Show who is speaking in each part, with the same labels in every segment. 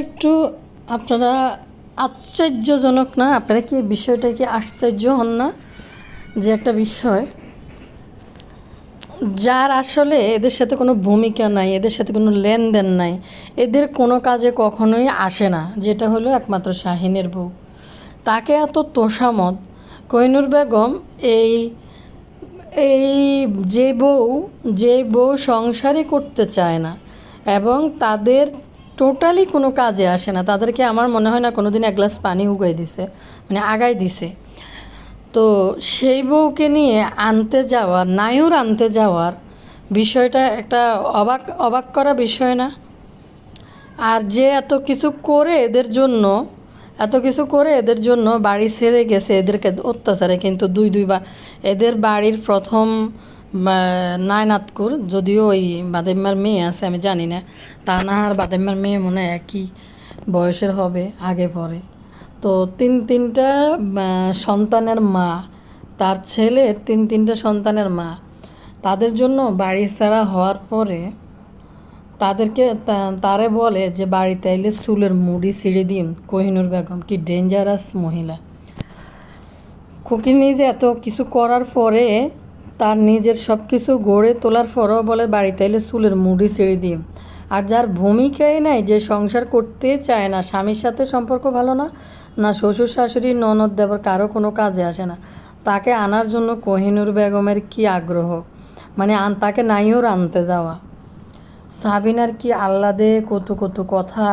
Speaker 1: একটু আপনারা আশ্চর্যজনক না? আপনারা কি বিষয়টা কি আশ্চর্য হন না যে একটা বিষয় যার আসলে এদের সাথে কোনো ভূমিকা নাই, এদের সাথে কোনো লেনদেন নাই, এদের কোনো কাজে কখনোই আসে না, যেটা হলো একমাত্র শাহিনের বউ, তাকে এত তোষামত কোহিনূর বেগম এই এই যে বউ সংসারই করতে চায় না এবং তাদের টোটালি কোনো কাজে আসে না, তাদেরকে আমার মনে হয় না কোনো দিন এক গ্লাস পানি উগাই দিছে, মানে আগাই দিছে। তো সেই বউকে নিয়ে নায়ুর আনতে যাওয়ার বিষয়টা একটা অবাক অবাক করা বিষয় না? আর যে এত কিছু করে এদের জন্য বাড়ি ছেড়ে গেছে এদেরকে অত্যাচারে, কিন্তু দুইবার এদের বাড়ির প্রথম নায়নাতকুর, যদিও ওই বাদেম্মার মেয়ে আছে আমি জানি না, তা না আর বাদেম্মার মেয়ে মনে হয় একই বয়সের হবে, আগে পরে। তো তিনটা সন্তানের মা, তার ছেলের তিনটা সন্তানের মা, তাদের জন্য বাড়ি ছাড়া হওয়ার পরে তাদেরকে তারে বলে যে বাড়িতে আইলে চুলের মুড়ি ছিঁড়ে দিন। কোহিনূর বেগম কি ডেঞ্জারাস মহিলা! খুকি নিজে এত কিছু করার পরে, তার নিজের সব কিছু গড়ে তোলার পরেও বলে বাড়িতে এলে চুলের মুড়ি ছিঁড়ে দিই। আর যার ভূমিকাই নাই, যে সংসার করতে চায় না, স্বামীর সাথে সম্পর্ক ভালো না, না শ্বশুর শাশুড়ি ননদ দেবর কারো কোনো কাজে আসে না, তাকে আনার জন্য কোহিনূর বেগমের কি আগ্রহ, মানে তাকে নাইওর আনতে যাওয়া। সাবিনার কি আহ্লাদে কত কত কথা।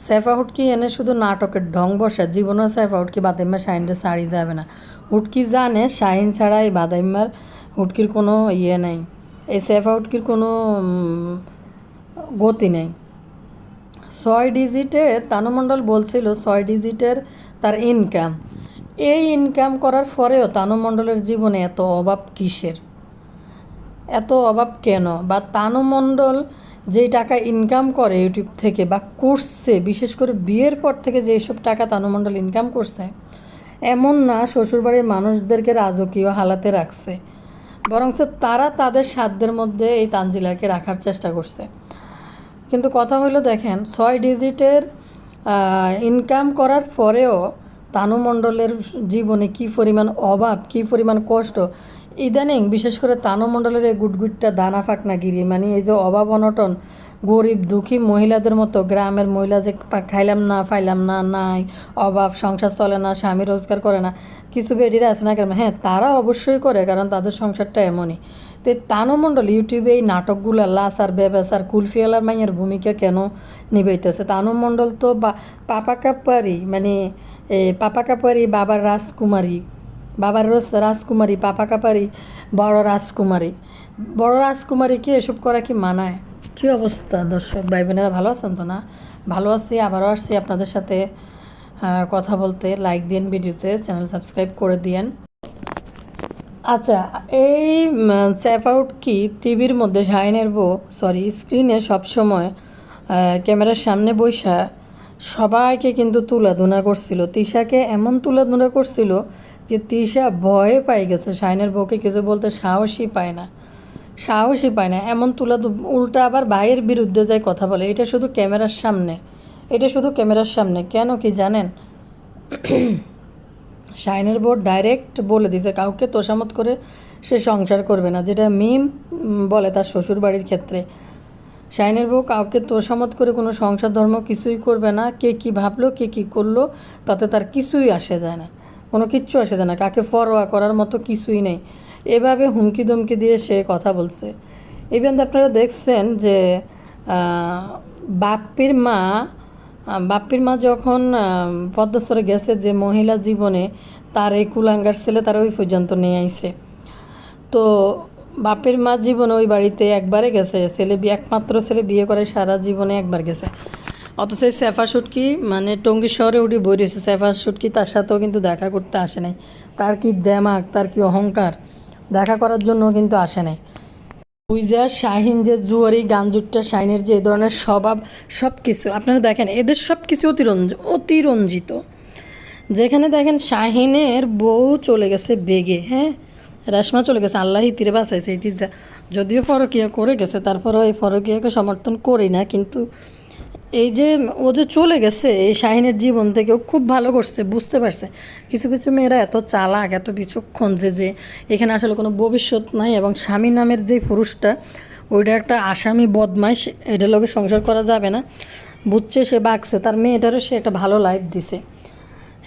Speaker 1: সাইফা হুটকি এনে শুধু নাটকের ঢং বসা। জীবনও সাইফা হুটকি বাদাইম্মা শাহিনরে ছাড়ি যাবে না। হুটকি জানে শাহিন ছাড়া এই বাদাইম্মার হুটকির কোনো নেই, এই সাইফা হুটকির কোনো গতি নেই। 6 ডিজিটের তানুমণ্ডল বলছিল 6 ডিজিটের তার ইনকাম। এই ইনকাম করার পরেও তানুমণ্ডলের জীবনে এত অভাব কিসের? এত অভাব কেন? বা তানুমণ্ডল যেই টাকা ইনকাম করে ইউটিউব থেকে বা করছে, বিশেষ করে বিয়ের পর থেকে যেসব টাকা তানুমণ্ডল ইনকাম করছে, এমন না শ্বশুরবাড়ির মানুষদেরকে রাজকীয় হালাতে রাখছে, বরং তারা তাদের সাধ্যের মধ্যে এই তানজিলাকে রাখার চেষ্টা করছে। কিন্তু কথা হলো, দেখেন 6 ডিজিটের ইনকাম করার পরেও তানুমণ্ডলের জীবনে কী পরিমাণ অভাব, কী পরিমাণ কষ্ট। ইদানিং বিশেষ করে তানুমণ্ডলের এই গুটগুটটা দানা ফাঁকনাগিরি, মানে এই যে অভাব অনটন, গরিব দুঃখী মহিলাদের মতো গ্রামের মহিলা যে খাইলাম না ফাইলাম না, নাই অভাব, সংসার চলে না, স্বামী রোজগার করে না, কিছু বেডিরা আছে না কেন? হ্যাঁ, তারা অবশ্যই করে, কারণ তাদের সংসারটা এমনই। তো এই তানুমণ্ডল ইউটিউবে এই নাটকগুলো লাসার বেবেসার কুলফিয়ালার মাইয়ের ভূমিকা কেন নিবাইতেছে? তানুমণ্ডল তো পাপা কাপারি, মানে পাপা কাপারি বাবার রাজকুমারী, রাজকুমারী, পাপা কাপারি বড় রাজকুমারীকে এসব করা কি মানায়? কী অবস্থা দর্শক ভাই বোনেরা, ভালো আছেন তো? না, ভালো আছি। আবারও আসছি আপনাদের সাথে কথা বলতে। লাইক দিন ভিডিওতে, চ্যানেল সাবস্ক্রাইব করে দিয়েন। আচ্ছা, এই সাইফা হুটকি টিভির মধ্যে স্ক্রিনে সবসময় ক্যামেরার সামনে বইসা সবাইকে কিন্তু তুলাধুনা করছিল। তিশাকে এমন তুলাধুনা করছিল যে তিশা ভয়ে পাই গেছে, শাহিনের বউকে কিছু বলতে সাহসই পায় না। এমন উল্টা আবার ভাইয়ের বিরুদ্ধে যায় কথা বলে। এটা শুধু ক্যামেরার সামনে। কেন কি জানেন? শাহিনের বউ ডাইরেক্ট বলে দিছে কাউকে তোষামত করে সে সংসার করবে না, যেটা মিম বলে তার শ্বশুর বাড়ির ক্ষেত্রে। শাহিনের বউ কাউকে তোষামত করে কোনো সংসার ধর্ম কিছুই করবে না। কে কি ভাবলো, কে কি করলো, তাতে তার কিছুই আসে যায় না, কিচ্ছু আসে যায় না। কাকে পরোয়া করার মতো কিছুই নেই। এভাবে হুমকি ধমকি দিয়ে সে কথা বলছে। ইভেন আপনারা দেখছেন যে বাপ্পির মা যখন পদ্মস্তরে গেছে, যে মহিলা জীবনে তার এই কুলাঙ্গার ছেলে তার ওই পর্যন্ত নিয়ে আইছে। তো বাপের মা জীবনে ওই বাড়িতে একবারে গেছে, একমাত্র ছেলে বিয়ে করে সারা জীবনে একবার গেছে। অথচ সাইফা হুটকি মানে টঙ্গী শহরে উঠে বই রয়েছে, সাইফা হুটকি তার সাথেও কিন্তু দেখা করতে আসে নাই। তার কি দেমাগ, তার কি অহংকার, দেখা করার জন্য কিন্তু আসে নাই। শাহিন যে জুয়ারি গাঞ্জুটটা, শাহিনের যে এই ধরনের স্বভাব, সব কিছু আপনারা দেখেন, এদের সব কিছু অতিরঞ্জিত। যেখানে দেখেন শাহিনের বউ চলে গেছে বেগে, হ্যাঁ, রেশমা চলে গেছে, আল্লাহই তীরে বাঁচাইছে। যদিও পরকীয়া করে গেছে, তারপরেও এই পরকীয়াকে সমর্থন করি না, কিন্তু এই যে ও যে চলে গেছে এই শাহিনের জীবন থেকে, ও খুব ভালো করছে, বুঝতে পারছে কিছু কিছু মেয়েরা এত চালাক, এত বিচক্ষণ যে এখানে আসলে কোনো ভবিষ্যৎ নাই, এবং স্বামী নামের যে পুরুষটা ওইটা একটা আসামি বদমাইশ, এটার লগে সংসার করা যাবে না, বুঝছে, সে বাগছে, তার মেয়েটারও সে একটা ভালো লাইফ দিছে।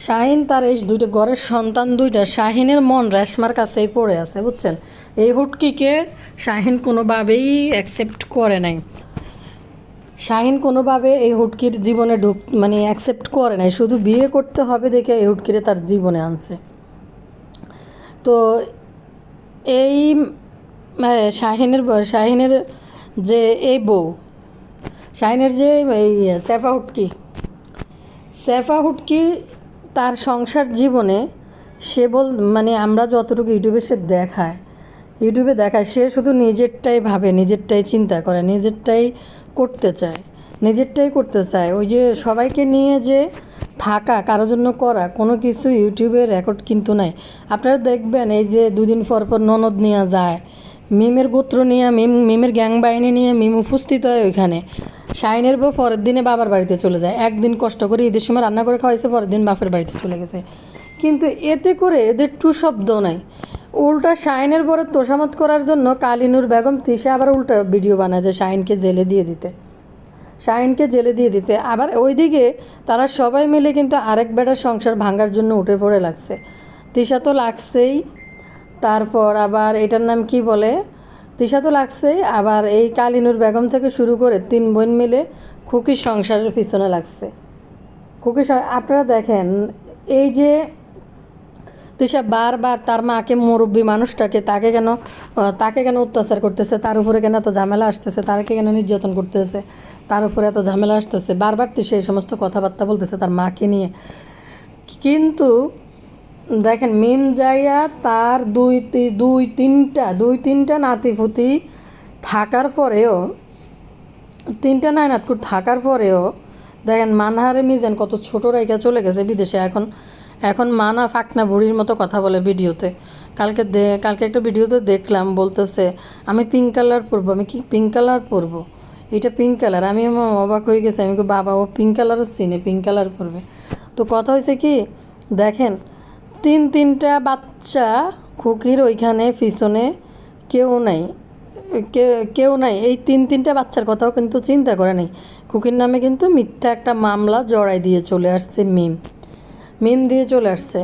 Speaker 1: শাহিন তার এই দুইটা ঘরের সন্তান দুইটা, শাহিনের মন রেশমার কাছেই পড়ে আছে, বুঝছেন। এই হুটকিকে শাহিন কোনোভাবেই অ্যাকসেপ্ট করে নাই, শাহিন কোনোভাবে এই হুটকির জীবনে মানে অ্যাকসেপ্ট করে নাই, শুধু বিয়ে করতে হবে দেখে এই হুটকিরে তার জীবনে আনছে। তো এই শাহিনের যে এই বউ, শাহিনের যে এই সেফা হুটকি তার সংসার জীবনে সে মানে আমরা যতটুকু ইউটিউবে দেখায় সে শুধু নিজেরটাই ভাবে, নিজেরটাই চিন্তা করে, নিজেরটাই করতে চায়। ওই যে সবাইকে নিয়ে যে থাকা, কারোর জন্য করা, কোনো কিছু ইউটিউবে রেকর্ড কিন্তু নাই। আপনারা দেখবেন এই যে দুদিন পর পর ননদ নিয়ে যায়, মিমের গোত্র নিয়ে, মিমের গ্যাং বাহিনী নিয়ে মিম উপস্থিত হয় ওইখানে। শাহিনের বউ পরের দিনে বাবার বাড়িতে চলে যায়, একদিন কষ্ট করে ঈদের সময় রান্না করে খাওয়াইছে, পরের দিন বাপের বাড়িতে চলে গেছে। কিন্তু এতে করে এদের টু শব্দ নাই। উল্টা শাহিনের বউয়ের তোষামত করার জন্য কালিনুর বেগম তিশা আবার উল্টা ভিডিও বানায় যে শাহিনকে জেলে দিয়ে দিতে। আবার ওইদিকে তারা সবাই মিলে কিন্তু আরেক বেটার সংসার ভাঙার জন্য উঠে পড়ে লাগছে। তিশা তো লাগছেই, তারপর আবার এটার নাম কি বলে, তিশা তো লাগছেই, আবার এই কালিনুর বেগম থেকে শুরু করে 3 বোন মিলে খুকির সংসারের পিছনে লাগছে। আপনারা দেখেন এই যে তিশা বারবার তার মাকে, মুরব্বী মানুষটাকে, তাকে কেন অত্যাচার করতেছে, তার উপরে কেন এত ঝামেলা আসতেছে, তাকে কেন নির্যাতন করতেছে, তার উপরে এত ঝামেলা আসতেছে, বারবার তিশা এই সমস্ত কথাবার্তা বলতেছে তার মাকে নিয়ে। কিন্তু দেখেন মিম যাইয়া তার দুই তিনটা নাতিপুতি থাকার পরেও, 3টা নায়নাতকুর থাকার পরেও দেখেন মানহারে মিজান কত ছোট রাইকা চলে গেছে বিদেশে। এখন মানা ফাকনা বুড়ির মতো কথা বলে ভিডিওতে। কালকে একটা ভিডিওতে দেখলাম, বলতেছে আমি পিঙ্ক কালার পরবো। আমি কি পিঙ্ক কালার পরবো? এটা পিঙ্ক কালার? আমি অবাক হয়ে গেছি। আমি বাবা, ও পিঙ্ক কালারও চিনে, পিঙ্ক কালার পরবে? তো কথা হয়েছে কি, দেখেন 3টা বাচ্চা খুকির ওইখানে পিছনে কেউ নাই। এই 3টা বাচ্চার কথাও কিন্তু চিন্তা করে নাই। খুকির নামে কিন্তু মিথ্যা একটা মামলা জড়াই দিয়ে চলে আসছে মিম দিয়ে চলে আসছে।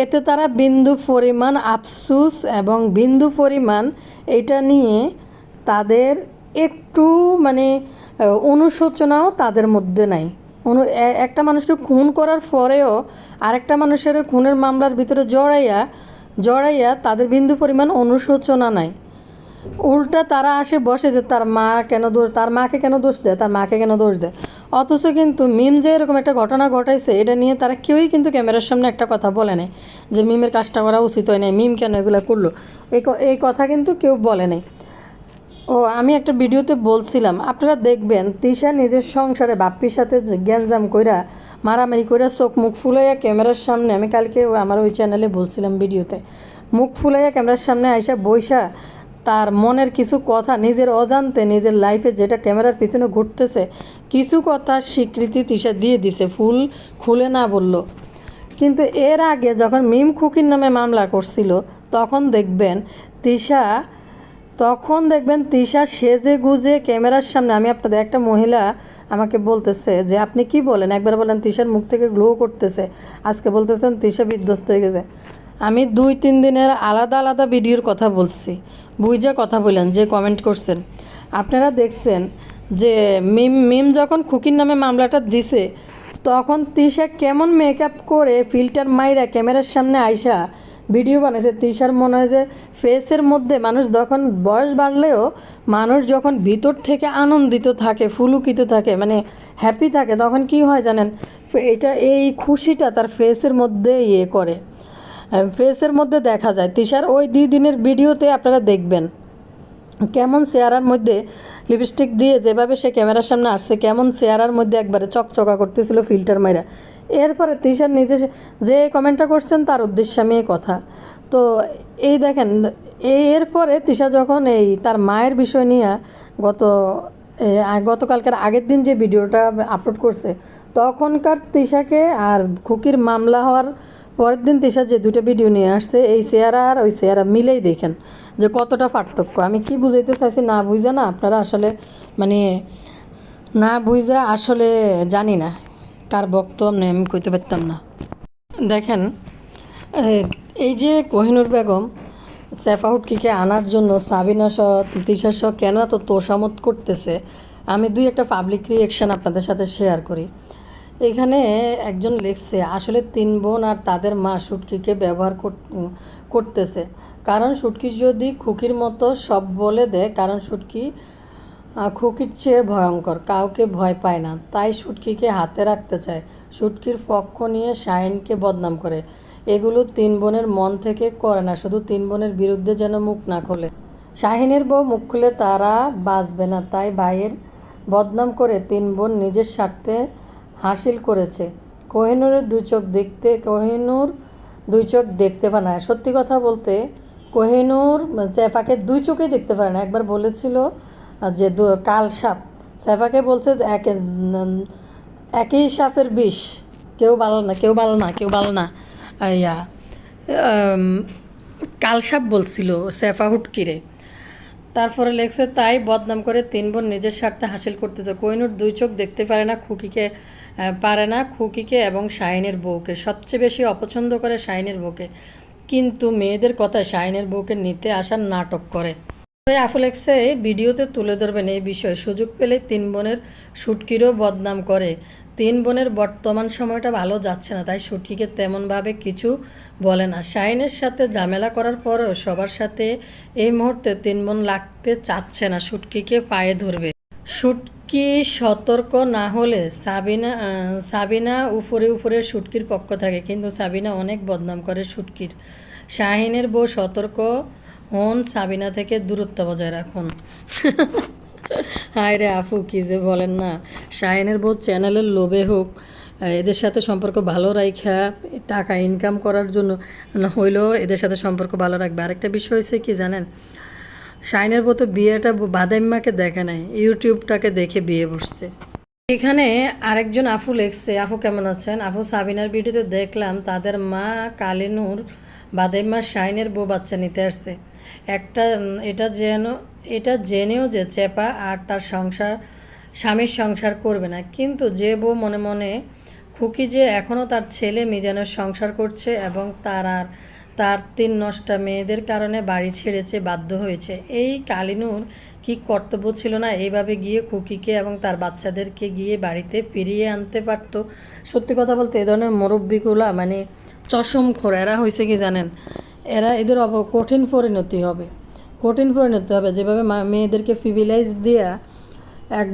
Speaker 1: এতে তারা বিন্দু পরিমাণ আফসুস এবং বিন্দু পরিমাণ এটা নিয়ে তাদের একটু মানে অনুশোচনাও তাদের মধ্যে নাই। একটা মানুষকে খুন করার পরেও আরেকটা মানুষের খুনের মামলার ভিতরে জড়াইয়া তাদের বিন্দু পরিমাণ অনুশোচনা নাই। উল্টা তারা আসে বসে যে তার মাকে কেন দোষ দেয়। অথচ কিন্তু মিম যে এরকম একটা ঘটনা ঘটাইছে, এটা নিয়ে তারা কেউই কিন্তু ক্যামেরার সামনে একটা কথা বলে নাই যে মিমের কাজটা করা উচিত হয় নাই, মিম কেন এগুলো করলো, এই কথা কিন্তু কেউ বলে নাই। আমি একটা ভিডিওতে বলছিলাম, আপনারা দেখবেন তিশা নিজের সংসারে বাপ্পির সাথে গ্যাঞ্জাম কইরা, মারামারি কইরা, চোখ মুখ ফুলাইয়া ক্যামেরার সামনে, আমি কালকে আমার ওই চ্যানেলে বলছিলাম ভিডিওতে, মুখ ফুলাইয়া ক্যামেরার সামনে আইসা বইসা তার মনের কিছু কথা নিজের অজান্তে, নিজের লাইফে যেটা ক্যামেরার পিছনে ঘটতেছে, কিছু কথা স্বীকৃতি তিশা দিয়ে দিছে, ফুল খুলে না বলল। কিন্তু এর আগে যখন মিম খুকির নামে মামলা করছিল, তখন দেখবেন তিশা সেজে গুজে ক্যামেরার সামনে, আমি আপনাদের, একটা মহিলা আমাকে বলতেছে যে আপনি কি বলেন, একবার বলেন তিশার মুখ থেকে গ্লো করতেছে, আজকে বলতেছেন তিশা বিধ্বস্ত হয়ে গেছে। আমি 2-3 দিনের আলাদা আলাদা ভিডিওর কথা বলছি, বুঝা কথা বললেন যে কমেন্ট করছেন। আপনারা দেখছেন যে মিম যখন খুকির নামে মামলাটা দিছে, তখন তিশা কেমন মেকআপ করে ফিল্টার মাইরা ক্যামেরার সামনে আইসা ভিডিও বানাইছে। তিশার মনে হয় যে ফেসের মধ্যে, মানুষ যখন বয়স বাড়লেও মানুষ যখন ভিতর থেকে আনন্দিত থাকে, ফুলুকিত থাকে, মানে হ্যাপি থাকে, তখন কি হয় জানেন, এই খুশিটা তার ফেসের মধ্যে ফেসের মধ্যে দেখা যায়। তিশার ওই 2 দিনের ভিডিওতে আপনারা দেখবেন কেমন চেহারার মধ্যে লিপস্টিক দিয়ে যেভাবে সে ক্যামেরার সামনে আসছে, কেমন চেহারার মধ্যে একবারে চকচকা করতেছিল ফিল্টার মাইরা। এরপরে তিশার নিজে যে কমেন্টটা করছেন তার উদ্দেশ্যে আমি এই কথা। তো এই দেখেন, এরপরে তিশা যখন তার মায়ের বিষয় নিয়ে গত গতকালকার আগের দিন যে ভিডিওটা আপলোড করছে তখনকার তিশাকে আর খুকির মামলা হওয়ার পরের দিন তিশা যে দুটো ভিডিও নিয়ে আসছে এই চেহারা আর ওই চেহারা মিলেই দেখেন যে কতটা পার্থক্য। আমি কি বুঝাইতে চাইছি না বুঝা না, আপনারা আসলে মানে না বুঝা আসলে জানি না কার বক্ত আমি কইতে পারতাম না। দেখেন এই যে কোহিনুর বেগম সেফাউটকিকে আনার জন্য সাবিনা সহ তিশা সহ কেন এত তোষামত করতেছে, আমি দুই একটা পাবলিক রিয়েকশান আপনাদের সাথে শেয়ার করি। এখানে একজন লিখছে আসলে তিন বোন আর তাদের মা শুটকিকে ব্যবহার করতেছে, কারণ শুটকি যদি খুকির মতো সব বলে দেয়, কারণ শুটকি খুকির চেয়ে ভয়ঙ্কর, কাউকে ভয় পায় না, তাই শুটকিকে হাতে রাখতে চায়, শুটকির পক্ষ নিয়ে শাহিনকে বদনাম করে। এগুলো তিন বোনের মন থেকে করে না, শুধু তিন বোনের বিরুদ্ধে যেন মুখ না খোলে। শাহিনের বউ মুখ খুলে তারা বাঁচবে না, তাই ভাইয়ের বদনাম করে তিন বোন নিজের স্বার্থে হাসিল করেছে। কোহিনুর দুই চোখ দেখতে পায় না। সত্যি কথা বলতে কোহিনুর চেফাকে দুই চোখেই দেখতে পারে না। একবার বলেছিল যে কাল সাপ, সেফাকে বলছে একই সাপের বিষ, কেউ ভালো না কেউ ভালো না কেউ ভালো না ইয়া কাল সাপ বলছিল সেফা হুটকিরে। তারপরে লেখছে তাই বদনাম করে তিন বোন নিজের স্বার্থে হাসিল করতেছে। কোহিনুর দুই চোখ দেখতে পারে না খুকিকে এবং শাহিনের বউকে, সবচেয়ে বেশি অপছন্দ করে শাহিনের বউকে, কিন্তু মেয়েদের কথায় শাহিনের বউকে নিতে আসার নাটক করে। আফু লেখছে ভিডিওতে তুলে ধরবেন এই বিষয়, সুযোগ পেলে তিন বোনের শুটকিরও বদনাম করে। তিন বোনের বর্তমান সময়টা ভালো যাচ্ছে না, তাই শুটকিকে তেমনভাবে কিছু বলে না। শাহিনের সাথে ঝামেলা করার পরেও সবার সাথে এই মুহূর্তে তিন বোন লাগতে চাচ্ছে না, শুটকিকে পায়ে ধরবে। শুটকি সতর্ক না হলে সাবিনা উপরে শুটকির পক্ষ থাকে, কিন্তু সাবিনা অনেক বদনাম করে শুটকির। শাহিনের বউ সতর্ক হন, সাবিনা থেকে দূরত্ব বজায় রাখুন। হায় রে আফু, কি যে বলেন না। শাহিনের বউ চ্যানেলের লোভে হোক এদের সাথে সম্পর্ক ভালো রাখা, টাকা ইনকাম করার জন্য হইলেও এদের সাথে সম্পর্ক ভালো রাখবে। আরেকটা বিষয় হয়েছে কি জানেন, শাহিনের বউ তো বিয়েটা বাদাইম্মাকে দেখে নাই, ইউটিউবটাকে দেখে বিয়ে বসছে। এখানে আরেকজন আফু লেখছে, আপু কেমন আছেন? আপু সাবিনার ভিডিওতে দেখলাম তাদের মা কালিনুর বাদাইম্মা শাহিনের বউ বাচ্চা নিতে আসছে। এটা জেনেও যে চেপা আর তার স্বামীর সংসার করবে না, কিন্তু যে বউ মনে মনে খুকি যে এখনও তার ছেলে মিজানের সংসার করছে এবং তার তিন নষ্টা মেয়েদের কারণে বাড়ি ছেড়েছে, বাধ্য হয়েছে। এই কালিনুর কি কর্তব্য ছিল না এইভাবে গিয়ে খুকিকে এবং তার বাচ্চাদেরকে গিয়ে বাড়িতে ফিরিয়ে আনতে পারতো? সত্যি কথা বলতে এ ধরনের মুরব্বিগুলা মানে চশমখোর। এরা হয়েছে কি জানেন, এদের কঠিন পরিণতি হবে, যেভাবে মেয়েদেরকে প্রিভিলেজ দিয়া এক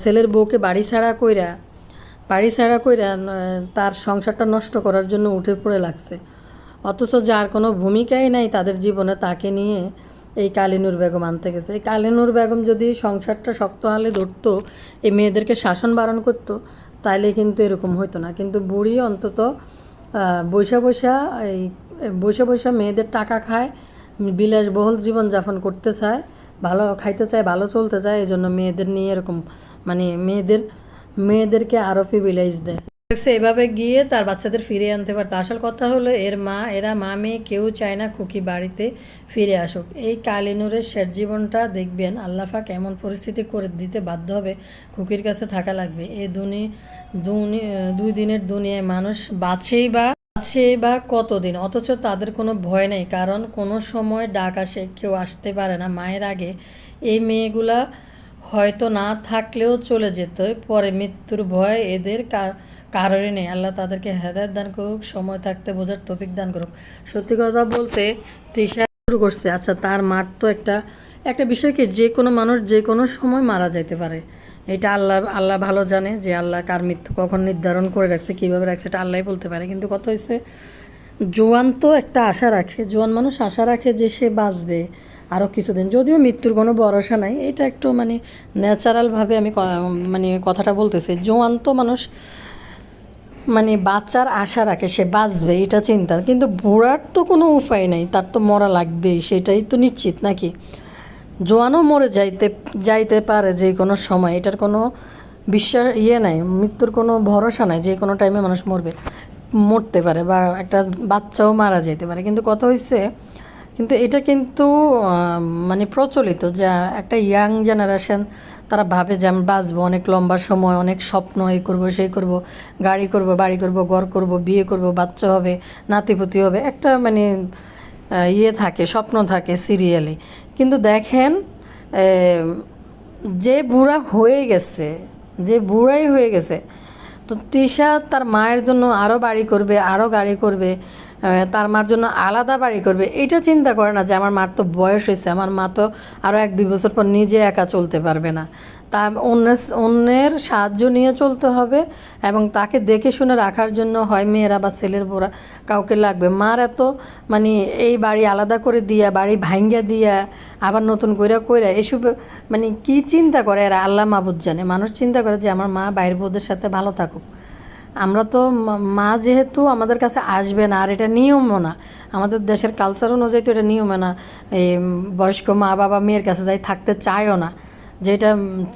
Speaker 1: ছেলের বউকে বাড়ি ছাড়া কইরা তার সংসারটা নষ্ট করার জন্য উঠে পড়ে লাগছে, অথচ যার কোনো ভূমিকাই নাই তাদের জীবনে, তাকে নিয়ে এই কালিনুর বেগম আনতে গেছে। এই কালিনুর বেগম যদি সংসারটা শক্ত হালে ধরতো, এই মেয়েদেরকে শাসন বারণ করতো, তাইলে কিন্তু এরকম হতো না। কিন্তু বুড়ি অন্তত বৈশা মেয়েদের টাকা খায়, বিলাসবহুল জীবনযাপন করতে চায়, ভালো খাইতে চায়, ভালো চলতে চায়, এই জন্য মেয়েদের নিয়ে এরকম মানে মেয়েদেরকে আরও প্রিভিলেজ দেয়। এভাবে গিয়ে তার বাচ্চাদের ফিরিয়ে আনতে পারতো। আসল কথা হলো এরা মা মেয়ে কেউ চায় না খুকি বাড়িতে ফিরে আসুক। এই কালিনুরের শেষ জীবনটা দেখবেন আল্লাহ পাক এমন পরিস্থিতি করে দিতে বাধ্য হবে, খুকির কাছে থাকা লাগবে। এই দুই দিনের দুনিয়ায় মানুষ বাঁচেই বা কতদিন, অথচ তাদের কোনো ভয় নেই, কারণ কোনো সময় ডাক আসে, কেউ আসতে পারে না। মায়ের আগে এই মেয়েগুলা হয়তো না থাকলেও চলে যেত, পরে মৃত্যুর ভয় এদের কারোরই নেই। আল্লাহ তাদেরকে হেদায়েত দান করুক, সময় থাকতে বোঝার তৌফিক দান করুক। সত্যি কথা বলতে তৃষা শুরু করছে, আচ্ছা তার মার তো একটা বিষয় কি, যে কোনো মানুষ যে কোনো সময় মারা যাইতে পারে, এটা আল্লাহ ভালো জানে যে আল্লাহ কার মৃত্যু কখন নির্ধারণ করে রাখছে, কীভাবে রাখছে, এটা আল্লাহই বলতে পারে। কিন্তু কথা হয়েছে জোয়ান তো একটা আশা রাখে, জোয়ান মানুষ আশা রাখে যে সে বাঁচবে আরও কিছুদিন, যদিও মৃত্যুর কোনো ভরসা নাই। এটা একটু মানে ন্যাচারালভাবে আমি মানে কথাটা বলতেছি। জোয়ান তো মানুষ মানে বাঁচার আশা রাখে, সে বাঁচবে এটা চিন্তা, কিন্তু বুড়ার তো কোনো উপায় নাই, তার তো মরা লাগবেই, সেটাই তো নিশ্চিত নাকি। জোয়ানও মরে যাইতে পারে যে কোনো সময়, এটার কোনো বিশ্বাস নাই, মৃত্যুর কোনো ভরসা নাই, যে কোনো টাইমে মানুষ মরতে পারে বা একটা বাচ্চাও মারা যেতে পারে। কিন্তু কথা হচ্ছে, কিন্তু এটা কিন্তু মানে প্রচলিত যে একটা ইয়াং জেনারেশন তারা ভাবে যে আমি বাঁচবো অনেক লম্বা সময়, অনেক স্বপ্ন, এই করবো সেই করবো, গাড়ি করবো, বাড়ি করবো, ঘর করবো, বিয়ে করবো, বাচ্চা হবে, নাতিপুতি হবে, একটা মানে থাকে, স্বপ্ন থাকে সিরিয়ালি। কিন্তু দেখেন যে বুড়া হয়ে গেছে, যে বুড়াই হয়ে গেছে, তো তৃষা তার মায়ের জন্য আরও বাড়ি করবে, আরও গাড়ি করবে, তার মার জন্য আলাদা বাড়ি করবে। এটা চিন্তা করে না যে আমার মার তো বয়স হয়েছে, আমার মা তো আরও 1-2 বছর পর নিজে একা চলতে পারবে না, তা অন্যের সাহায্য নিয়ে চলতে হবে এবং তাকে দেখে শুনে রাখার জন্য হয় মেয়েরা বা ছেলের বোরা কাউকে লাগবে। মার এত মানে এই বাড়ি আলাদা করে দিয়া, বাড়ি ভাঙ্গা দিয়া, আবার নতুন কইরা এসব মানে কি চিন্তা করে এরা, আল্লাহ মাবুদ জানে। মানুষ চিন্তা করে যে আমার মা বাইরের বউদের সাথে ভালো থাকুক। আমরা তো মা যেহেতু আমাদের কাছে আসবে না, আর এটা নিয়মও না, আমাদের দেশের কালচার অনুযায়ী তো এটা নিয়মও না। এই বয়স্ক মা বাবা মেয়ের কাছে যাই থাকতে চায়ও না, যেটা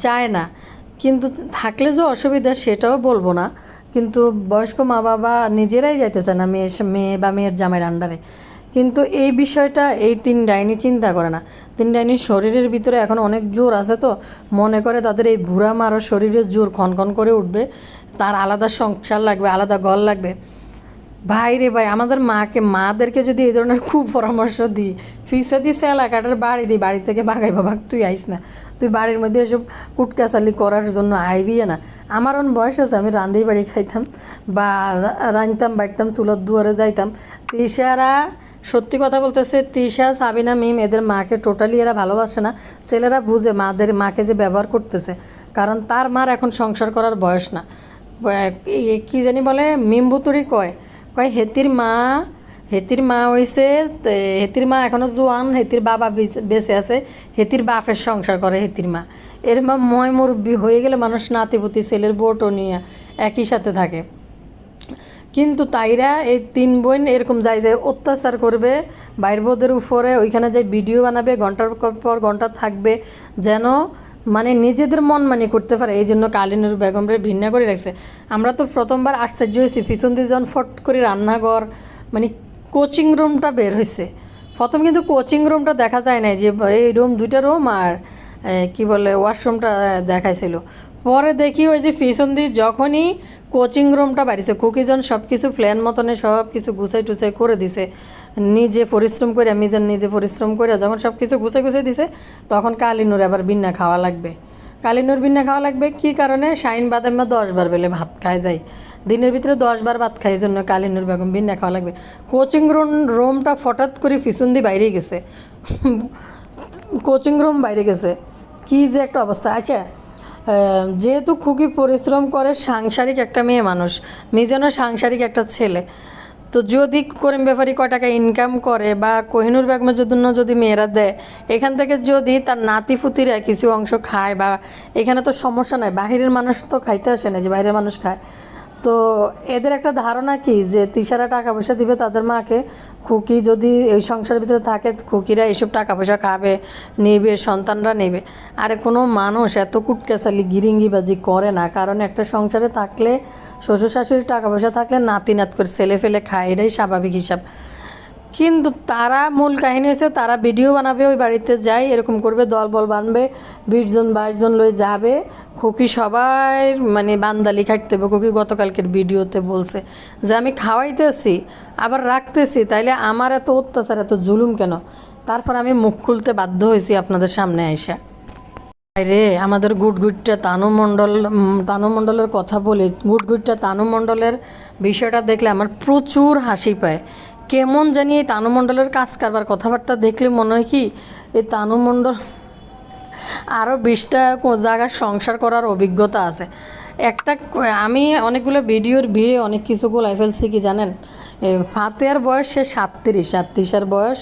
Speaker 1: চায় না। কিন্তু থাকলে যে অসুবিধা সেটাও বলবো না, কিন্তু বয়স্ক মা বাবা নিজেরাই যাইতে চায় না মেয়ে বা মেয়ের জামাইয়ের আন্ডারে। কিন্তু এই বিষয়টা এই 3 ডাইনি চিন্তা করে না। 3 ডাইনির শরীরের ভিতরে এখন অনেক জোর আছে, তো মনে করে তাদের এই বুড়া মারও শরীরের জোর খনখন করে উঠবে, তার আলাদা সংসার লাগবে, আলাদা ঘর লাগবে। ভাই রে ভাই, আমাদের মাদেরকে যদি এই ধরনের খুব পরামর্শ দিই, ফিসে দিই এলাকাটার বাড়ি দিই, বাড়ি থেকে ভাগাই বাবা তুই আইস না, তুই বাড়ির মধ্যে এসব কুটকাচালি করার জন্য আইবি না। আমার অন বয়স আছে, আমি রান্ধি বাড়ি খাইতাম বা রাঁধতাম বাড়তাম, চুলোর দুয়ারে যাইতাম। তৃষারা সত্যি কথা বলতেছে, তৃষা, সাবিনা, মিম এদের মাকে টোটালি এরা ভালোবাসে না। ছেলেরা বুঝে মাকে যে ব্যবহার করতেছে, কারণ তার মার এখন সংসার করার বয়স না। কি জানি বলে, মিমবুতুরি কয় হেতির মা হয়েছে, হেতির মা এখনও জোয়ান, হেতির বাবা বেঁচে আছে, হেতির বাপের সংসার করে হেতির মা। এর মা মুরব্বী হয়ে গেলে মানুষ নাতিপুতি ছেলের বউটো নিয়ে একই সাথে থাকে। কিন্তু তাইরা এই 3 বোন এরকম যায় যে অত্যাচার করবে বাইর বউদের উপরে, ওইখানে যাই ভিডিও বানাবে, ঘন্টার পর ঘন্টা থাকবে, যেন মানে নিজেদের মন মানি করতে পারে। এই জন্য কালিনুর বেগমরে ভিন্ন করে রাখছে। আমরা তো প্রথমবার আশ্চর্য হয়েছি, পিছন দিয়ে যখন ফট করে রান্নাঘর মানে কোচিং রুমটা বের হয়েছে। প্রথম কিন্তু কোচিং রুমটা দেখা যায় নাই, যে এই রুম 2টা রুম আর কি বলে ওয়াশরুমটা দেখাইছিল। পরে দেখি ওই যে পিছন দিয়ে যখনই কোচিং রুমটা বাড়িছে, কুকিজন সব কিছু প্ল্যান মতনে সব কিছু গুছাই টুছাই করে দিছে, নিজে পরিশ্রম করে, নিজে পরিশ্রম করে যখন সব কিছু গুছাই দিছে, তখন কালিনুর আবার বিন্না খাওয়া লাগবে। কালিনুর বিন্না খাওয়া লাগবে কি কারণে? শাইন বাদামা 10 বার বেলে ভাত খায় যায়, দিনের ভিতরে 10 বার ভাত খায়, এই জন্য কালিনুর বেগম বিন্না খাওয়া লাগবে। কোচিং রুমটা হঠাৎ করে পিছন দিয়ে বাইরে গেছে, কোচিং রুম বাইরে গেছে, কি যে একটা অবস্থা। আচ্ছা, যেহেতু খুবই পরিশ্রম করে, সাংসারিক একটা মেয়ে মানুষ, মিজানও সাংসারিক একটা ছেলে, তো যদি করিম ব্যাপারী কয় টাকা ইনকাম করে বা কোহিনুর বেগমের জন্য যদি মেয়েরা দেয়, এখান থেকে যদি তার নাতিপুতিরা কিছু অংশ খায়, বা এখানে তো সমস্যা নাই, বাহিরের মানুষ তো খাইতে আসে না যে বাইরের মানুষ খায়। তো এদের একটা ধারণা কি যে তৃষারা টাকা পয়সা দিবে তাদের মাকে, খুকি যদি এই সংসারের ভিতরে থাকে খুকিরা এইসব টাকা পয়সা খাবে, নেবে, সন্তানরা নেবে। আরে কোনো মানুষ এত কুটকেসালি গিরিঙ্গিবাজি করে না, কারণ একটা সংসারে থাকলে শ্বশুর শাশুড়ির টাকা পয়সা থাকলে নাতি নাত করে ছেলে ফেলে খায়, এটাই স্বাভাবিক হিসাব। কিন্তু তারা মূল কাহিনী হয়েছে, তারা ভিডিও বানাবে, ওই বাড়িতে যাই এরকম করবে, দল বল বানবে, 20 জন 22 জন লয়ে যাবে, খুকি সবাই মানে বান্দালি খাটতে হবে। খুকি গতকালকের ভিডিওতে বলছে যে আমি খাওয়াইতেছি আবার রাখতেছি, তাইলে আমার এত অত্যাচার এত জুলুম কেন? তারপর আমি মুখ খুলতে বাধ্য হয়েছি আপনাদের সামনে আইসা। রে আমাদের গুটগুটটা তানু মণ্ডলের কথা বলি, গুটগুটটা তানু মণ্ডলের বিষয়টা দেখলে আমার প্রচুর হাসি পায়। কেমন জানি এই তানু মণ্ডলের কাজ কারবার কথাবার্তা দেখলে মনে হয় কি এই তানু মণ্ডল আরও 20টা জায়গার সংসার করার অভিজ্ঞতা আছে। আমি অনেকগুলো ভিডিওর ভিড়ে অনেক কিছু গোলাই ফেলছি, কি জানেন? ফাতেহার বয়স সে 37, আর তৃষার বয়স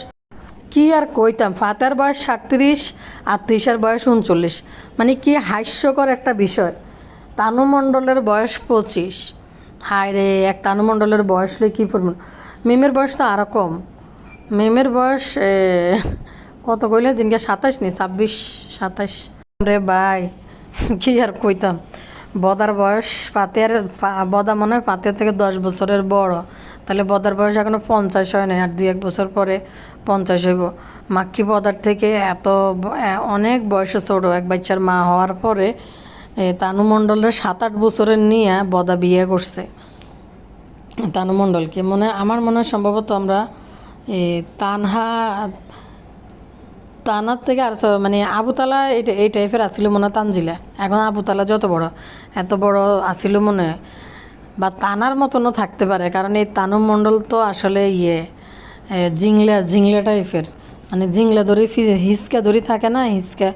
Speaker 1: কি আর কইতাম, ফাতেহার বয়স 37 আর তৃষার বয়স 39। মানে কি হাস্যকর একটা বিষয়। তানু মণ্ডলের বয়স 25। হায় রে, এক তানু মণ্ডলের বয়স হলে কী পড়ব। মিমের বয়স তো আরও কম, মিমের বয়স কত কইলে দিনকে 27 নি 26 27 রে ভাই কি আর কইতাম। বদার বয়স পাতের বদা মনে হয় পাতের থেকে 10 বছরের বড়, তাহলে বদার বয়স এখনো 50 হয় নাই, আর 2-1 বছর পরে 50 হইব। মাক্কি বদার থেকে এত অনেক বয়সে ছোট। এক বাচ্চার মা হওয়ার পরে তানু মণ্ডলের 7-8 বছরের নিয়ে বদা বিয়ে করছে। তানু মণ্ডলকে আমার মনে হয় সম্ভবত আমরা তানহা তানার থেকে আর মানে আবুতালা এই টাইপের আসছিল মনে হয় তানজিলা। এখন আবুতালা যত বড় এত বড় আসছিল মনে হয়, বা তানার মতনও থাকতে পারে, কারণ এই তানু মণ্ডল তো আসলে জিংলা টাইপের, মানে জিংলা দড়ি হিসকা দড়ি থাকে না, হিসকা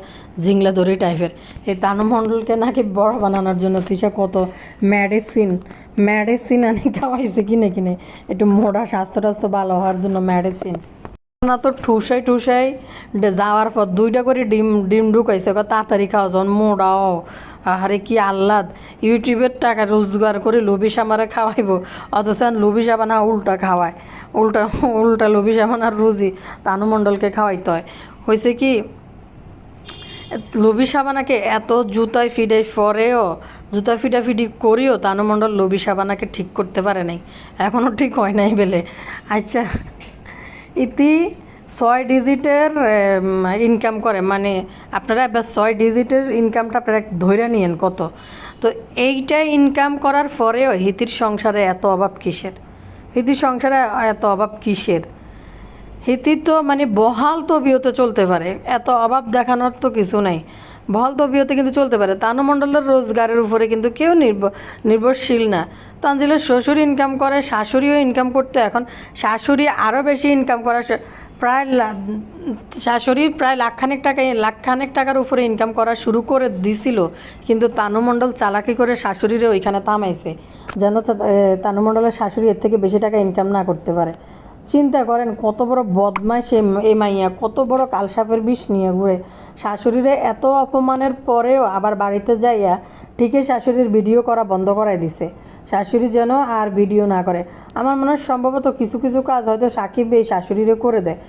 Speaker 1: জিংলা দড়ি টাইপের। এই তানু মণ্ডলকে নাকি বড় বানানোর জন্য তৃষা কত মেডিসিন আনি খাওয়াইছে কিনে কিনে, একটু মোটা স্বাস্থ্য টাস্থ্য ভালো হওয়ার জন্য মেডিসিন না। তো ঠুসাই যাওয়ার পর 2টা করে ডিম ঢুকাইছে, তাড়াতাড়ি খাওয়া যখন মোড়াও। আরে কি আহ্লাদ, ইউটিউবের টাকা রোজগার করে লোভি সামারে খাওয়াইব, অথচ লোভি সাবানা উল্টা খাওয়ায়, উল্টা লোভি সাবানার রুজি তানু মণ্ডলকে খাওয়াইতে হয়েছে কি লোভি সাবানাকে এত জুতায় ফিডাফিডি করিও তানু মণ্ডল লোভি সাবানাকে ঠিক করতে পারে নাই, এখনও ঠিক হয় নাই বলে। আচ্ছা, ইতি 6 ডিজিটের ইনকাম করে, মানে আপনারা এবার 6 ডিজিটের ইনকামটা আপনারা ধরে নিয়েন কত। তো এইটা ইনকাম করার পরেও হিতির সংসারে এত অভাব কিসের? হিতির তো মানে বহাল তবিয়তে চলতে পারে, এত অভাব দেখানোর তো কিছু নাই, বহাল তবিয়তে কিন্তু চলতে পারে। তানু মণ্ডলের রোজগারের উপরে কিন্তু কেউ নির্ভরশীল না। তানজিলের শ্বশুর ইনকাম করে, শাশুড়িও ইনকাম করতে, এখন শাশুড়ি আরও বেশি ইনকাম করা, শাশুড়ি প্রায় লাখখানেক টাকার উপরে ইনকাম করা শুরু করে দিছিল, কিন্তু তানু মণ্ডল চালাকি করে শাশুড়িরে ওইখানে থামাইছে, যেন তানু মণ্ডলের শাশুড়ি এর থেকে বেশি টাকা ইনকাম না করতে পারে। চিন্তা করেন কত বড় বদমাইশ এই মাইয়া, কত বড় কালসাপের বিষ নিয়ে ঘুরে। শাশুড়িরে এত অপমানের পরেও আবার বাড়িতে যাইয়া ঠিকই শাশুড়ির ভিডিও করা বন্ধ করাই দিছে, শাশুড়ি যেন আর ভিডিও না করে। আমার মনে হয় সম্ভবত কিছু কিছু কাজ হয়তো সাকিব এই শাশুড়িরে করে দেয়।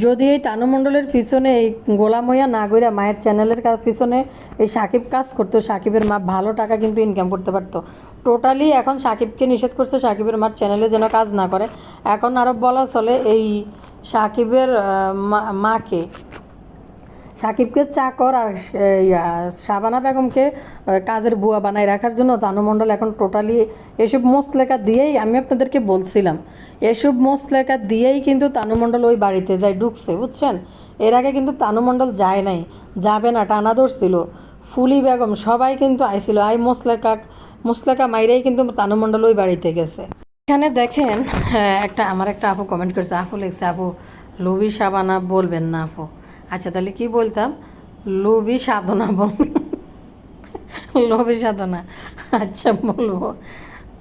Speaker 1: যদি এই তানু মণ্ডলের পিছনে এই গোলাম হইয়া না কইরা মায়ের চ্যানেলের পিছনে এই সাকিব কাজ করতো, সাকিবের মা ভালো টাকা কিন্তু ইনকাম করতে পারতো। টোটালি এখন সাকিবকে নিষেধ করছে সাকিবের মার চ্যানেলে যেন কাজ না করে। এখন আরও বলা চলে এই সাকিবের মাকে, সাকিবকে চাকর আর শাবানা বেগমকে কাজের বুয়া বানায় রাখার জন্য তানু মণ্ডল এখন টোটালি এসব মোসলেখা দিয়েই, আমি আপনাদেরকে বলছিলাম, এসব মোসলেখা দিয়েই কিন্তু তানু মণ্ডল ওই বাড়িতে যায় ঢুকছে, বুঝছেন। এর আগে কিন্তু তানু মণ্ডল যায় নাই, যাবে না, টানা ধরছিল। ফুলি বেগম সবাই কিন্তু আইছিল, মুসলেখা মাইরেই কিন্তু তানু মণ্ডল ওই বাড়িতে গেছে। এখানে দেখেন আমার একটা আপু কমেন্ট করছে, আপু লিখছে, আপু লোভি সাবানা বলবেন না আপু। আচ্ছা তাহলে কি বলতাম, লোভী সাধনা লোভী সাধনা, আচ্ছা বলবো।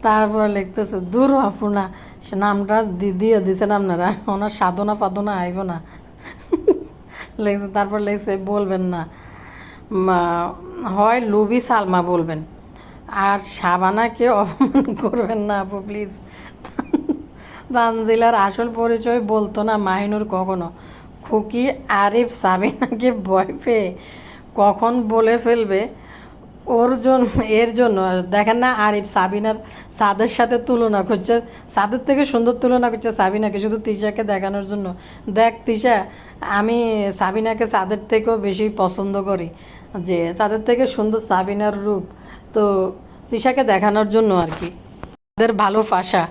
Speaker 1: তারপর লিখতেছে দূর আপু না, নামটা দিয়ে দিছেন আপনারা, ওনার সাধনা পাধনা আইব না লিখছে। তারপর লিখছে বলবেন না, হয় লোভী সালমা বলবেন, আর শাবানাকে অপমান করবেন না আপু প্লিজ। তানজিলার আসল পরিচয় বলতো না মাহিনুর কখনো, খুকি আরিফ সাবিনাকে ভয় পেয়ে কখন বলে ফেলবে এর জন্য দেখেন না, আরিফ সাবিনার সাদের সাথে তুলনা করছে, সাদের থেকে সুন্দর তুলনা করছে সাবিনাকে শুধু তিশাকে দেখানোর জন্য। দেখ তিশা, আমি সাবিনাকে সাদের থেকেও বেশি পছন্দ করি, যে সাদের থেকে সুন্দর সাবিনার রূপ, তো তিশাকে দেখানোর জন্য আর কি, তাদের ভালোবাসা।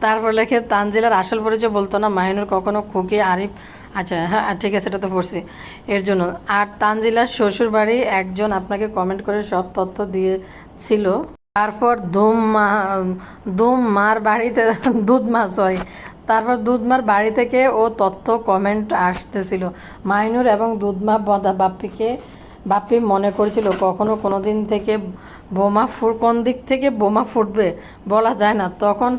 Speaker 1: তারপর লেখে তানজিলার আসল পরিচয় বলতো না মাহিনুর কখনো, খুকি আরিফ, আচ্ছা হ্যাঁ ঠিক আছে সেটা তো পড়ছি, এর জন্য। আর তানজিলার শ্বশুর বাড়ি একজন আপনাকে কমেন্ট করে সব তথ্য দিয়েছিল, তারপর দুধমার বাড়ি থেকে ও তথ্য কমেন্ট আসতেছিল মাহিনুর এবং দুধমা বাপ্পি মনে করেছিল কখনো কোনো দিন থেকে কোন দিক থেকে বোমা ফুটবে বলা যায় না, তখন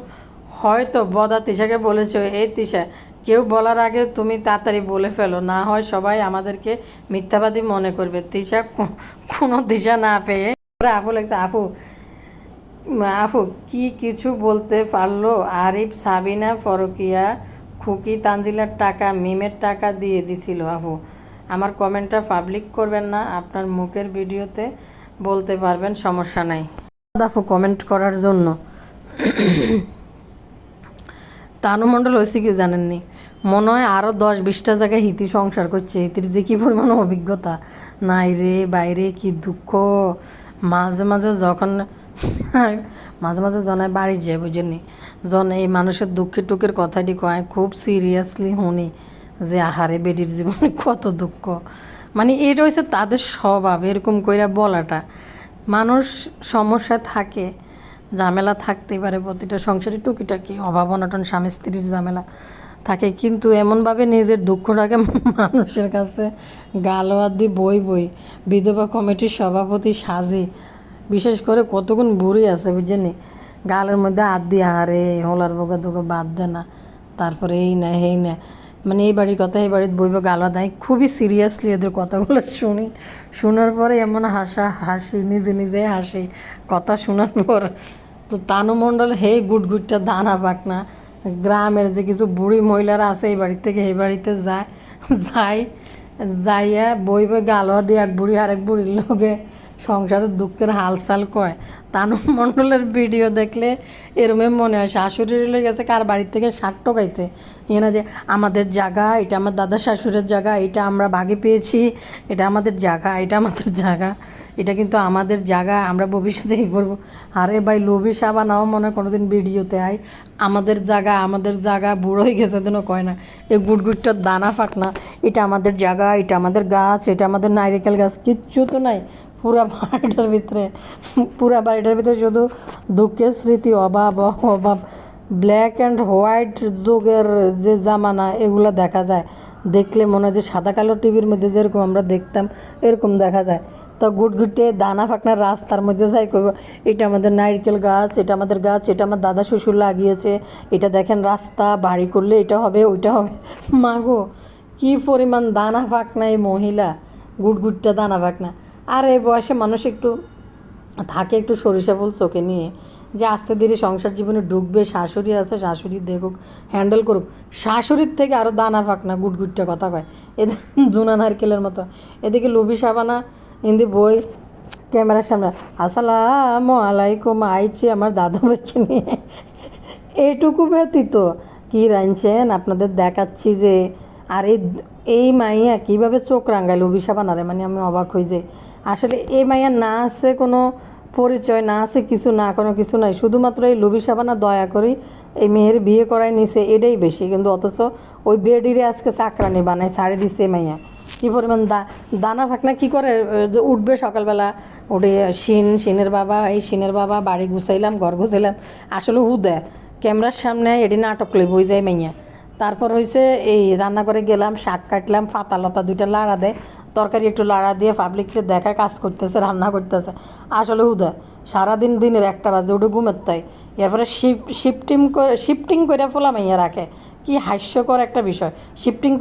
Speaker 1: হয়তো বদা তিশাকে বলেছ, এই তিশা কেউ বলার আগে তুমি তাড়াতাড়ি বলে ফেলো, না হয় সবাই আমাদেরকে মিথ্যাবাদী মনে করবে। তিশা কোনো দিশা না পেয়ে আপু লাগছে, আপু কি কিছু বলতে পারলো আরিফ সাবিনা পরকিয়া খুকি তানজিলার টাকা মিমের টাকা দিয়ে দিছিল আপু। আমার কমেন্টটা পাবলিক করবেন না, আপনার মুখের ভিডিওতে বলতে পারবেন, সমস্যা নাই আপু কমেন্ট করার জন্য। তানু মণ্ডল হয়েছে কি জানেননি, মনে হয় আরও 10-20টা জায়গায় হিতি সংসার করছে। হিতির যে কী পরিমাণ অভিজ্ঞতা, নাই রে বাইরে কি দুঃখ। মাঝে মাঝে যখন মাঝে মাঝে জনায় বাড়ি যায় বুঝেনি, জন এই মানুষের দুঃখের টুকের কথাটি কয় খুব সিরিয়াসলি শুনি যে আহারে বেডির জীবনে কত দুঃখ। মানে এটা হচ্ছে তাদের স্বভাব এরকম কইরা বলাটা। মানুষ সমস্যা থাকে, ঝামেলা থাকতেই পারে, প্রতিটা সংসারে টুকিটাকি অভাব অনটন স্বামী স্ত্রীর ঝামেলা থাকে, কিন্তু এমনভাবে নিজের দুঃখটাকে মানুষের কাছে গালোয়ার দিয়ে বই বিধবা কমিটির সভাপতি সাজি, বিশেষ করে কতক্ষণ বুড়ি আছে বুঝছেনি, গালের মধ্যে হাত দিয়ে আহারে হোলার বোকা তোকে বাদ দে না, তারপরে এই না এই না, মানে এই বাড়ির কথা এই বাড়ির বইব গালা দেয়। খুবই সিরিয়াসলি এদের কথাগুলো শুনি, শোনার পরে এমন হাসি নিজে নিজে হাসি কথা শোনার পর। তো তানু মণ্ডল হে গুটগুটটা দানা পাক না, গ্রামের যে কিছু বুড়ি মহিলারা আছে এই বাড়ির থেকে এই বাড়িতে যাইয়া বই গালোয়া দিয়ে এক বুড়ি আরেক বুড়ির লোকে সংসারের দুঃখের হালচাল কয়। তানু মণ্ডলের ভিডিও দেখলে এরমে মনে হয় শাশুড়ির লই গেছে কার বাড়ির থেকে শাক টোকাইতে, ইয়ে না যে আমাদের জায়গা, এটা আমার দাদা শাশুড়ের জায়গা, এটা আমরা ভাগে পেয়েছি, এটা আমাদের জায়গা, এটা আমাদের জায়গা, এটা কিন্তু আমাদের জায়গা, আমরা ভবিষ্যতে এই করবো। আরে ভাই লোভি সাবা নাও মনে হয় কোনোদিন ভিডিওতে আয় আমাদের জায়গা বুড়ো হয়ে গেছে যেন কয় না, এই গুটগুটটার দানা ফাঁক না, এটা আমাদের জায়গা, এটা আমাদের গাছ, এটা আমাদের নারিকেল গাছ, কিচ্ছু তো নাই পুরা বাড়িটার ভিতরে শুধু দুঃখের স্মৃতি, অভাব, ব্ল্যাক অ্যান্ড হোয়াইট যুগের যে জামানা এগুলো দেখা যায়। দেখলে মনে হয় যে সাদা কালো টিভির মধ্যে যেরকম আমরা দেখতাম এরকম দেখা যায়। তো গুটগুটে দানা ফাঁকনার রাস্তার মধ্যে যাই করব, এটা আমাদের নারকেল গাছ, এটা আমাদের গাছ, এটা আমার দাদা শ্বশুর লাগিয়েছে, এটা দেখেন রাস্তা, বাড়ি করলে এটা হবে ওইটা হবে। মাগো কী পরিমাণ দানা ফাঁকনা এই মহিলা, গুটগুটটা দানা ফাঁকনা। আর এই বয়সে মানুষ একটু থাকে একটু সরিষা ফুল চোখে নিয়ে, যে আস্তে ধীরে সংসার জীবনে ঢুকবে, শাশুড়ি আছে শাশুড়ি দেখুক হ্যান্ডেল করুক, শাশুড়ির থেকে আরও দানা ফাঁকনা গুটগুটটা কথা কয় এদের জুনা নারকেলের মতো। এদিকে লুবি সাবানা হিন্দি বই ক্যামেরার সামনে আসসালামু আলাইকুম আইছি আমার দাদু ভাইকে নিয়ে, এইটুকু ব্যতীত কী রাঁধছেন আপনাদের দেখাচ্ছি যে। আর এই মাইয়া কীভাবে চোখ রাঙ্গাইল অভিশাপানারে, মানে আমি অবাক হই যে আসলে এই মাইয়া না আছে কোনো পরিচয়, না আছে কিছু, না কোনো কিছু নাই, শুধুমাত্র এই লুবি সাবানা দয়া করি এই মেয়ের বিয়ে করাই নিছে এটাই বেশি, কিন্তু অথচ ওই বেডিরে আজকে চাকরানি বানায় ছাড়ে দিচ্ছে মাইয়া। কী পরিমাণ দানা ফাঁকনা কী করে যে উঠবে সকালবেলা উঠে শিনের বাবা বাড়ি গুছাইলাম ঘর গুছাইলাম, আসলে দেয় ক্যামেরার সামনে এটি নাটক লই বই যায় মাইয়া। তারপর হয়েছে এই রান্নাঘরে গেলাম, শাক কাটলাম, পাতা লতা দুইটা লাড়া দেয়, তরকারি একটু লাড়া দিয়ে পাবলিককে দেখা কাজ করতেছে, রান্না করতেছে, আসলে হুদা সারাদিন দিনের 1টা বাজে উঠে ঘুমের তাই। এরপরে শিফটিং করে ফোলা মাইয়া রাখে, কি হাস্যকর একটা বিষয়। শিফটিং